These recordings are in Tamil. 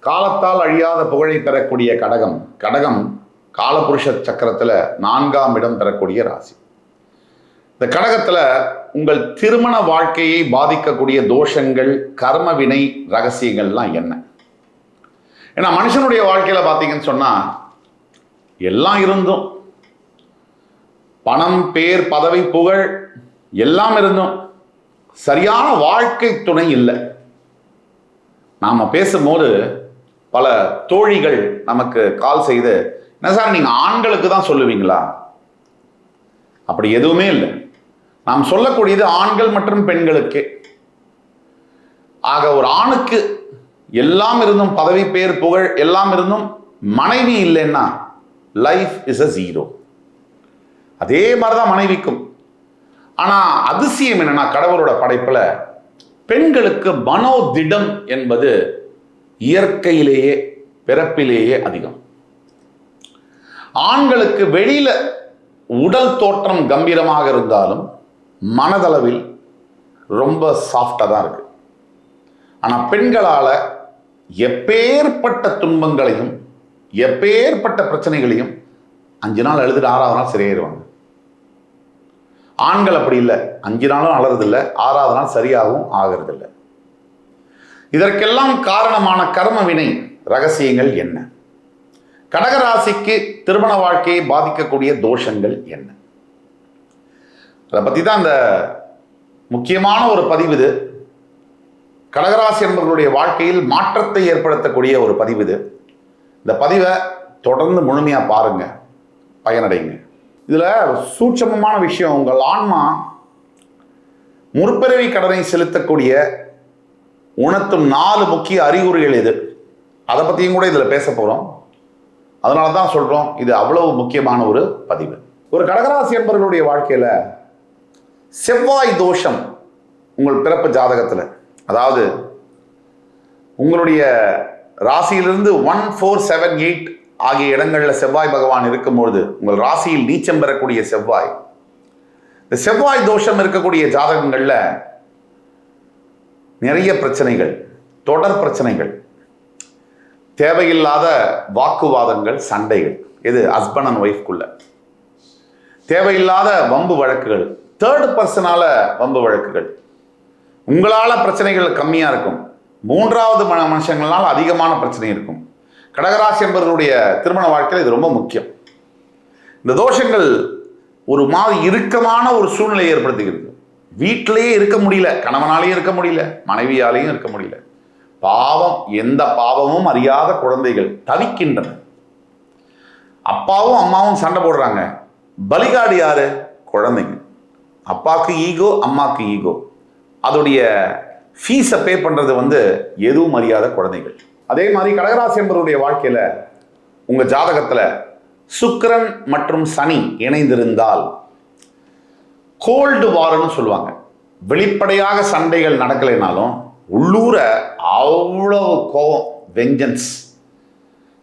காலத்தால் அழியாத புகழை பெறக்கூடிய கடகம். கடகம் காலபுருஷ சக்கரத்தில் 4ஆம் இடம் பெறக்கூடிய ராசி. இந்த கடகத்தில் உங்கள் திருமண வாழ்க்கையை பாதிக்கக்கூடிய தோஷங்கள், கர்ம வினை ரகசியங்கள்லாம் என்ன? ஏன்னா மனுஷனுடைய வாழ்க்கையில் பார்த்தீங்கன்னு சொன்னால் எல்லாம் இருந்தும், பணம், பேர், பதவி, புகழ் எல்லாம் இருந்தும் சரியான வாழ்க்கை துணை இல்லை. நாம் பேசும்போது பல தோழிகள் நமக்கு கால் செய்து, என்ன சார் நீங்கள் ஆண்களுக்கு தான் சொல்லுவீங்களா? அப்படி எதுவுமே இல்லை. நாம் சொல்லக்கூடியது ஆண்கள் மற்றும் பெண்களுக்கே. ஆக ஒரு ஆணுக்கு எல்லாம் இருந்தும், பதவி, பேர், புகழ் எல்லாம் இருந்தும் மனைவி இல்லைன்னா லைஃப் இஸ் அ ஜீரோ. அதே மாதிரிதான் மனைவிக்கும். ஆனா அதிசயம் என்னன்னா, கடவுளோட படைப்புல பெண்களுக்கு மனோதிடம் என்பது இயற்கையிலேயே, பிறப்பிலேயே அதிகம். ஆண்களுக்கு வெளியில உடல் தோற்றம் கம்பீரமாக இருந்தாலும் மனதளவில் ரொம்ப சாஃப்டா தான் இருக்கு. ஆனா பெண்களால எப்பேற்பட்ட துன்பங்களையும் எப்பேற்பட்ட பிரச்சனைகளையும் 5 நாள் அழுதுட்டு 6வது நாள் சரியாயிருவாங்க. ஆண்கள் அப்படி இல்லை. 5 நாளும் அழறதில்லை, 6வது நாள் சரியாகவும் ஆகிறதில்லை. இதற்கெல்லாம் காரணமான கர்ம வினை ரகசியங்கள் என்ன? கடகராசிக்கு திருமண வாழ்க்கையை பாதிக்கக்கூடிய தோஷங்கள் என்ன? அதை பற்றி தான் இந்த முக்கியமான ஒரு பதிவு இது. கடகராசி என்பவர்களுடைய வாழ்க்கையில் மாற்றத்தை ஏற்படுத்தக்கூடிய ஒரு பதிவு இது. இந்த பதிவை தொடர்ந்து முழுமையாக பாருங்க, பயனடைங்க. இதில் சூட்சமமான விஷயம், உங்கள் ஆன்மா முற்பிறவி கடனை செலுத்தக்கூடிய உணர்த்தும் 4 முக்கிய அறிகுறிகள் இது. அதை பற்றியும் கூட இதில் பேச போகிறோம். அதனால தான் சொல்கிறோம், இது அவ்வளவு முக்கியமான ஒரு பதிவு. ஒரு கடகராசி என்பவர்களுடைய வாழ்க்கையில் செவ்வாய் தோஷம் உங்கள் பிறப்பு ஜாதகத்தில், அதாவது உங்களுடைய ராசியிலிருந்து 1, 4, 7, 8 ஆகிய இடங்களில் செவ்வாய் பகவான் இருக்கும்பொழுது உங்கள் ராசியில் நீச்சம் பெறக்கூடிய செவ்வாய், இந்த செவ்வாய் தோஷம் இருக்கக்கூடிய ஜாதகங்களில் நிறைய பிரச்சனைகள், தொடர் பிரச்சனைகள், தேவையில்லாத வாக்குவாதங்கள், சண்டைகள், இது ஹஸ்பண்ட் அண்ட் ஒய்ஃப்குள்ள தேவையில்லாத வம்பு வழக்குகள், தேர்ட் பர்சனால வம்பு வழக்குகள், உங்களால பிரச்சனைகள் கம்மியாக இருக்கும், 3வது மனுஷங்களால் அதிகமான பிரச்சனை இருக்கும். கடகராசி என்பவர்களுடைய திருமண வாழ்க்கையில் இது ரொம்ப முக்கியம். இந்த தோஷங்கள் ஒரு மாதிரி இறுக்கமான ஒரு சூழ்நிலையை ஏற்படுத்துகிறது. வீட்டிலேயே இருக்க முடியல, கணவனாலேயும் இருக்க முடியல, மனைவியாலேயும் இருக்க முடியல. பாவம், எந்த பாவமும் அறியாத குழந்தைகள் தவிக்கின்றன. அப்பாவும் அம்மாவும் சண்டை போடுறாங்க. பலிகாடு யாரு? குழந்தைங்க. அப்பாவுக்கு ஈகோ, அம்மாவுக்கு ஈகோ. அதோடைய ஃபீஸை பே பண்ணுறது எதுவும் அறியாத குழந்தைகள். அதே மாதிரி கடகராசி என்பவருடைய வாழ்க்கையில் உங்கள் ஜாதகத்தில் சுக்கிரன் மற்றும் சனி இணைந்திருந்தால் கோல்டு வார்னு சொல்லுவாங்க. வெளிப்படையாக சண்டைகள் நடக்கலைனாலும் உள்ளூர அவ்வளோ கோபம், வெஞ்சன்ஸ்.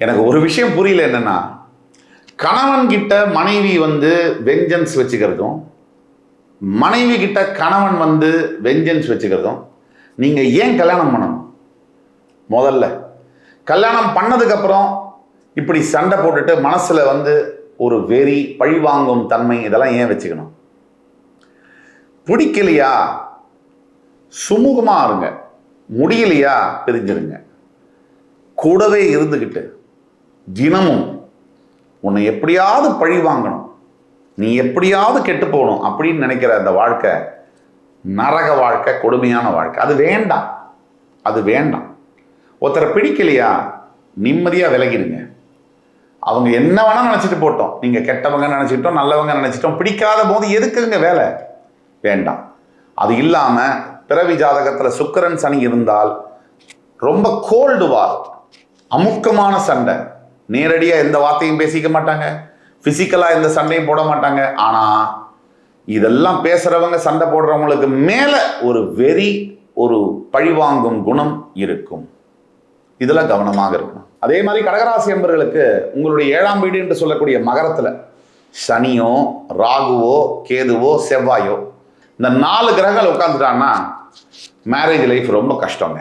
எனக்கு ஒரு விஷயம் புரியல, என்னன்னா கணவன் கிட்ட மனைவி வெஞ்சன்ஸ் வச்சுக்கிறதும், மனைவி கிட்ட கணவன் வெஞ்சன்ஸ் வச்சுக்கிறதும், நீங்கள் ஏன் கல்யாணம் பண்ணணும்? முதல்ல கல்யாணம் பண்ணதுக்கப்புறம் இப்படி சண்டை போட்டுட்டு மனசில் ஒரு வெறி, பழிவாங்கும் தன்மை, இதெல்லாம் ஏன் வச்சுக்கணும்? பிடிக்கலையா சுமூகமாக இருங்க, முடியலையா பிரிஞ்சிருங்க. கூடவே இருந்துக்கிட்டு தினமும் உன்னை எப்படியாவது பழி வாங்கணும், நீ எப்படியாவது கெட்டு போகணும் அப்படின்னு நினைக்கிற அந்த வாழ்க்கை நரக வாழ்க்கை, கொடுமையான வாழ்க்கை. அது வேண்டாம், அது வேண்டாம். ஒருத்தரை பிடிக்கலையா நிம்மதியாக விலகிடுங்க. அவங்க என்ன வேணால் நினச்சிட்டு போட்டோம், நீங்கள் கெட்டவங்க நினச்சிட்டோம், நல்லவங்க நினச்சிட்டோம், பிடிக்காத போது எதுக்குங்க வேலை? வேண்டாம். அது இல்லாமல் பிறவி ஜாதகத்தில் சுக்கிரன் சனி இருந்தால் ரொம்ப கோல்டு வார், அமுக்கமான சண்டை. நேரடியாக எந்த வார்த்தையும் பேசிக்க மாட்டாங்க, ஃபிசிக்கலாக எந்த சண்டையும் போட மாட்டாங்க. ஆனால் இதெல்லாம் பேசுகிறவங்க, சண்டை போடுறவங்களுக்கு மேலே ஒரு வெறி, ஒரு பழிவாங்கும் குணம் இருக்கும். இதில் கவனமாக இருக்கணும். அதே மாதிரி கடகராசி என்பவர்களுக்கு உங்களுடைய 7ஆம் வீடு என்று சொல்லக்கூடிய மகரத்தில் சனியோ, ராகுவோ, கேதுவோ, செவ்வாயோ, இந்த 4 கிரகங்கள் உட்காந்துட்டாங்கன்னா மேரேஜ் லைஃப் ரொம்ப கஷ்டங்க.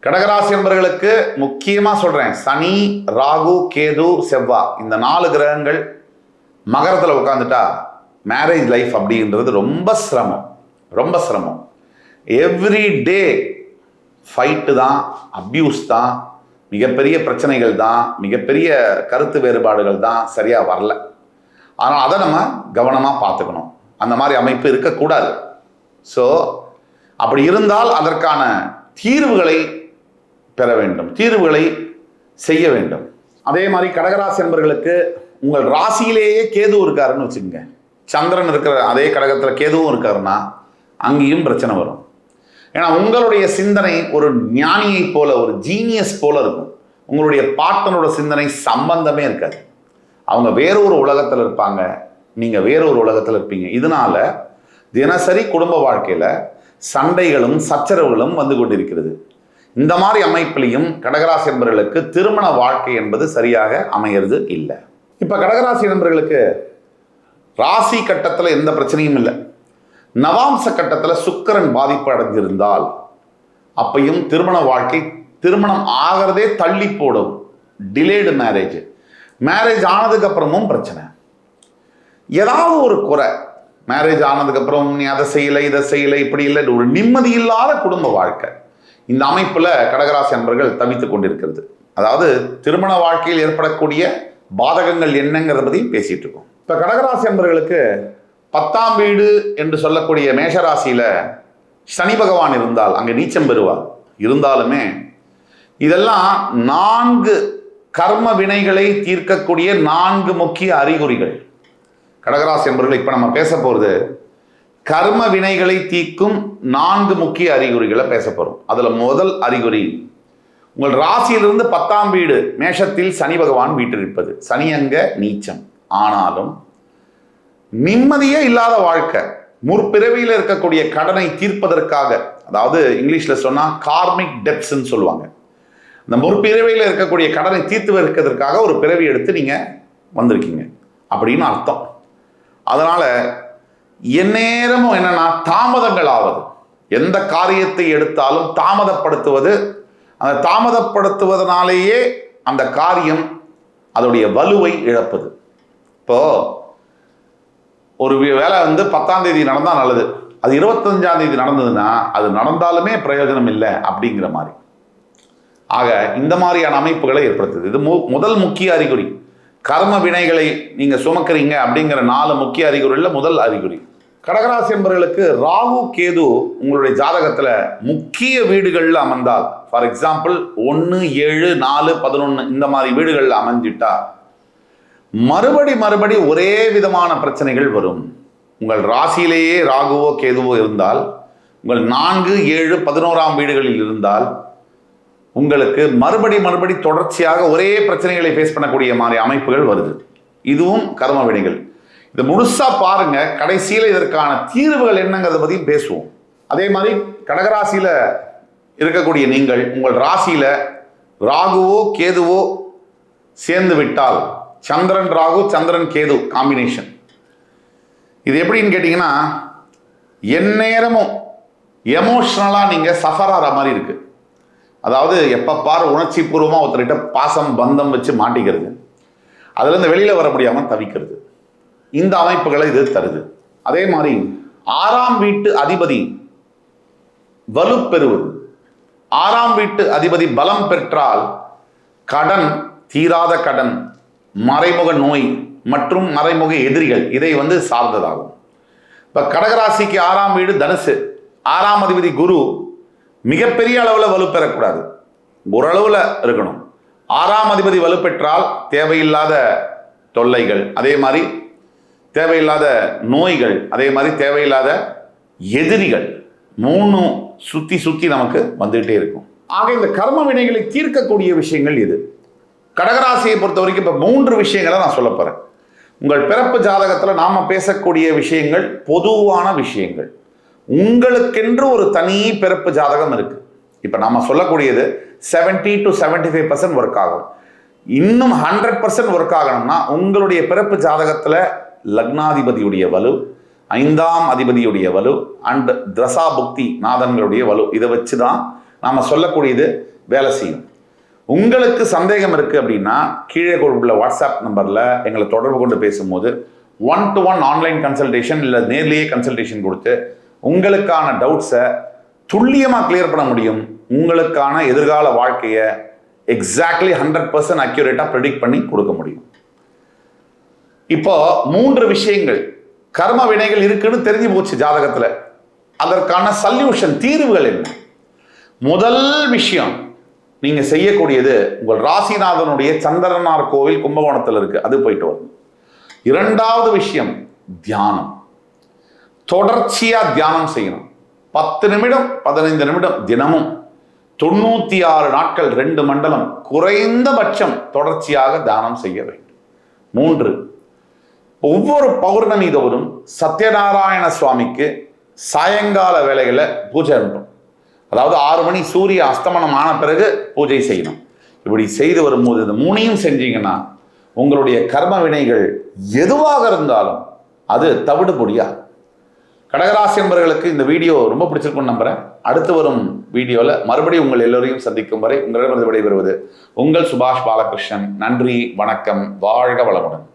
கடகராசி என்பவர்களுக்கு முக்கியமா சொல்றேன், சனி, ராகு, கேது, செவ்வாய் இந்த 4 கிரகங்கள் மகரத்தில் உட்காந்துட்டா மேரேஜ் லைஃப் அப்படின்றது ரொம்ப சிரமம், ரொம்ப சிரமம். எவ்ரி டே ஃபைட்டு தான், அப்யூஸ் தான், மிகப்பெரிய பிரச்சனைகள் தான், மிகப்பெரிய கருத்து வேறுபாடுகள் தான், சரியாக வரல. ஆனால் அதை நம்ம கவனமாக பார்த்துக்கணும். அந்த மாதிரி அமைப்பு இருக்கக்கூடாது. ஸோ அப்படி இருந்தால் அதற்கான தீர்வுகளை பெற வேண்டும், தீர்வுகளை செய்ய வேண்டும். அதே மாதிரி கடகராசி என்பவர்களுக்கு உங்கள் ராசியிலேயே கேது இருக்காருன்னு வச்சுக்கோங்க, சந்திரன் இருக்கிற அதே கடகத்தில் கேதுவும் இருக்காருன்னா அங்கேயும் பிரச்சனை வரும். ஏன்னா உங்களுடைய சிந்தனை ஒரு ஞானியை போல, ஒரு ஜீனியஸ் போல இருக்கும். உங்களுடைய பார்ட்னரோட சிந்தனை சம்பந்தமே இருக்காது. அவங்க வேறொரு உலகத்தில் இருப்பாங்க, நீங்கள் வேறொரு உலகத்தில் இருப்பீங்க. இதனால தினசரி குடும்ப வாழ்க்கையில் சண்டைகளும் சச்சரவுகளும் வந்து கொண்டிருக்கிறது. இந்த மாதிரி அமைப்பிலையும் கடகராசி என்பவர்களுக்கு திருமண வாழ்க்கை என்பது சரியாக அமைகிறது இல்லை. இப்போ கடகராசி என்பவர்களுக்கு ராசி கட்டத்தில் எந்த பிரச்சனையும் இல்லை. நவாம்ச கட்டத்தில் சுக்கிரன் பாதிப்பு அடைஞ்சிருந்தால் அப்பையும் திருமண வாழ்க்கை, திருமணம் ஆகிறதே தள்ளி போடும், டிலேடு மேரேஜ். மேரேஜ் ஆனதுக்கு அப்புறமும் பிரச்சனை, ஏதாவது ஒரு குறை. மேரேஜ் ஆனதுக்கு அப்புறம் நீ அதை செய்யலை இதை செய்யலை இப்படி இல்லை, ஒரு நிம்மதி இல்லாத குடும்ப வாழ்க்கை. இந்த அமைப்புல கடகராசி அன்பர்கள் தவித்துக் கொண்டிருக்கிறது. அதாவது திருமண வாழ்க்கையில் ஏற்படக்கூடிய பாதகங்கள் என்னங்கிறத பத்தி பேசிட்டு இருக்கோம். இப்ப கடகராசி அன்பர்களுக்கு 10ஆம் வீடு என்று சொல்லக்கூடிய மேஷராசியில சனி பகவான் இருந்தால் அங்கே நீச்சம் பெறுவார். இருந்தாலுமே இதெல்லாம் 4 கர்ம வினைகளை தீர்க்கக்கூடிய 4 முக்கிய அறிகுறிகள். கடகராசி என்பவர்கள் இப்ப நம்ம பேச போறது கர்ம வினைகளை தீர்க்கும் 4 முக்கிய அறிகுறிகளை பேச போறோம். அதுல முதல் அறிகுறி, உங்கள் ராசியிலிருந்து 10ஆம் வீடு மேஷத்தில் சனி பகவான் வீற்றிருப்பது. சனி அங்க நீச்சம், ஆனாலும் நிம்மதியே இல்லாத வாழ்க்கை. முற்பிறவியில் இருக்கக்கூடிய கடனை தீர்ப்பதற்காக, அதாவது இங்கிலீஷ்ல சொன்னா கார்மிக் டெப்ட்ஸ்ன்னு சொல்லுவாங்க. இந்த முற்பிறவியில் இருக்கக்கூடிய கடனை தீர்த்து வைக்கிறதுக்காக ஒரு பிறவி எடுத்து நீங்க வந்திருக்கீங்க அப்படின்னு அர்த்தம். அதனால எந்நேரமும் என்னன்னா தாமதங்கள் ஆவது, எந்த காரியத்தை எடுத்தாலும் தாமதப்படுத்துவது. அந்த தாமதப்படுத்துவதனாலேயே அந்த காரியம் அதோடைய வலுவை இழப்பது. இப்போ ஒரு வேலை 10ஆம் தேதி நடந்தால் நல்லது, அது 25ஆம் தேதி நடந்ததுன்னா அது நடந்தாலுமே பிரயோஜனம் இல்லை அப்படிங்கிற மாதிரி. ஆக இந்த மாதிரியான அமைப்புகளை ஏற்படுத்துது. இது முதல் முக்கிய அறிகுறி. கர்ம வினைகளை நீங்க சுமக்கிறீங்க அப்படிங்கிற 4 முக்கிய அறிகுறியில் முதல் அறிகுறி. கடகராசி என்பவர்களுக்கு ராகு கேது உங்களுடைய ஜாதகத்துல முக்கிய வீடுகள்ல அமர்ந்தால், ஃபார் எக்ஸாம்பிள் 1, 7, 4, 11 இந்த மாதிரி வீடுகள்ல அமைஞ்சிட்டா மறுபடி ஒரே விதமான பிரச்சனைகள் வரும். உங்கள் ராசியிலேயே ராகுவோ கேதுவோ இருந்தால், உங்கள் 4, 7, 11ஆம் வீடுகளில் இருந்தால் உங்களுக்கு மறுபடி தொடர்ச்சியாக ஒரே பிரச்சனைகளை ஃபேஸ் பண்ணக்கூடிய மாதிரி அமைப்புகள் வருது. இதுவும் கர்ம வினைகள். இதை முழுசா பாருங்க, கடைசியில் இதற்கான தீர்வுகள் என்னங்கிறத பற்றியும் பேசுவோம். அதே மாதிரி கடகராசியில இருக்கக்கூடிய நீங்கள் உங்கள் ராசியில ராகுவோ கேதுவோ சேர்ந்து விட்டால், சந்திரன் ராகு சந்திரன் கேது காம்பினேஷன், இது எப்படின்னு கேட்டீங்கன்னா எந்நேரமும் எமோஷனலா நீங்க சஃபர் ஆகிற மாதிரி இருக்கு. அதாவது எப்ப பாரு உணர்ச்சி பூர்வமா ஒருத்தர்கிட்ட பாசம் பந்தம் வச்சு மாட்டிக்கிறது, அதுல இருந்து வெளியில வர முடியாம தவிக்கிறது. இந்த அமைப்புகளை இது தருது. அதே மாதிரி 6ஆம் வீட்டு அதிபதி வலுப்பெறுவது. 6ஆம் வீட்டு அதிபதி பலம் பெற்றால் கடன், தீராத கடன், மறைமுக நோய் மற்றும் மறைமுக எதிரிகள் இதை சார்ந்ததாகும். இப்ப கடகராசிக்கு 6ஆம் வீடு தனுசு, 6ஆம் அதிபதி குரு மிகப்பெரிய அளவில் வலுப்பெறக்கூடாது, ஓரளவுல இருக்கணும். 6ஆம் அதிபதி வலுப்பெற்றால் தேவையில்லாத தொல்லைகள், அதே மாதிரி தேவையில்லாத நோய்கள், அதே மாதிரி தேவையில்லாத எதிரிகள் 3 சுத்தி நமக்கு வந்துகிட்டே இருக்கும். ஆக இந்த கர்ம வினைகளை தீர்க்கக்கூடிய விஷயங்கள் இது. கடகராசியை பொறுத்த வரைக்கும் இப்போ 3 விஷயங்களை நான் சொல்ல போறேன். உங்கள் பிறப்பு ஜாதகத்தில் நாம பேசக்கூடிய விஷயங்கள் பொதுவான விஷயங்கள். உங்களுக்கென்று ஒரு தனி பிறப்பு ஜாதகம் இருக்கு. இப்ப நாம சொல்லக்கூடியது 70 to 75% ஒர்க் ஆகும். இன்னும் 100% ஒர்க் ஆகணும்னா உங்களுடைய பிறப்பு ஜாதகத்துல லக்னாதிபதியுடைய வலு, 5ஆம் அதிபதியுடைய வலு அண்ட் தசா புக்தி நாதன்களுடைய வலு, இதை வச்சுதான் நாம சொல்லக்கூடியது வேலை செய்யும். உங்களுக்கு சந்தேகம் இருக்கு அப்படின்னா கீழே உள்ள வாட்ஸ்அப் நம்பர்ல எங்களை தொடர்பு கொண்டு பேசும்போது 1-to-1 ஆன்லைன் கன்சல்டேஷன் இல்லை நேர்லேயே கன்சல்டேஷன் கொடுத்து உங்களுக்கான டவுட்ஸை துல்லியமாக கிளியர் பண்ண முடியும். உங்களுக்கான எதிர்கால வாழ்க்கையை எக்ஸாக்ட்லி 100% அக்யூரேட்டாக ப்ரெடிக்ட் பண்ணி கொடுக்க முடியும். இப்போ 3 விஷயங்கள் கர்ம வினைகள் இருக்குன்னு தெரிஞ்சு போச்சு ஜாதகத்தில். அதற்கான சல்யூஷன், தீர்வுகள் என்ன? முதல் விஷயம் நீங்க செய்யக்கூடியது, உங்கள் ராசிநாதனுடைய சந்திரனார் கோவில் கும்பகோணத்தில் இருக்கு, அது போயிட்டு வரும். 2வது விஷயம் தியானம். தொடர்ச்சியா தியானம் செய்யணும். 10 நிமிடம் 15 நிமிடம் தினமும் 96 நாட்கள் 2 மண்டலம் குறைந்தபட்சம் தொடர்ச்சியாக தியானம் செய்ய வேண்டும். 3, ஒவ்வொரு பௌர்ணமி தோறும் சத்யநாராயண சுவாமிக்கு சாயங்கால வேளைகளை பூஜை உண்டும். அதாவது 6 மணி சூரிய அஸ்தமனம் ஆன பிறகு பூஜை செய்யணும். இப்படி செய்து வரும்போது இந்த 3ஐயும் செஞ்சீங்கன்னா உங்களுடைய கர்ம வினைகள் எதுவாக இருந்தாலும் அது தவிடு பொடியாகும். கடகராசி என்பவர்களுக்கு இந்த வீடியோ ரொம்ப பிடிச்சிருக்கும்னு நம்புறேன். அடுத்து வரும் வீடியோவில் மறுபடியும் உங்கள் எல்லோரையும் சந்திக்கும் வரை உங்களிடமிருந்து விடைபெறுவது உங்கள் சுபாஷ் பாலகிருஷ்ணன். நன்றி, வணக்கம், வாழ்க வளமுடன்.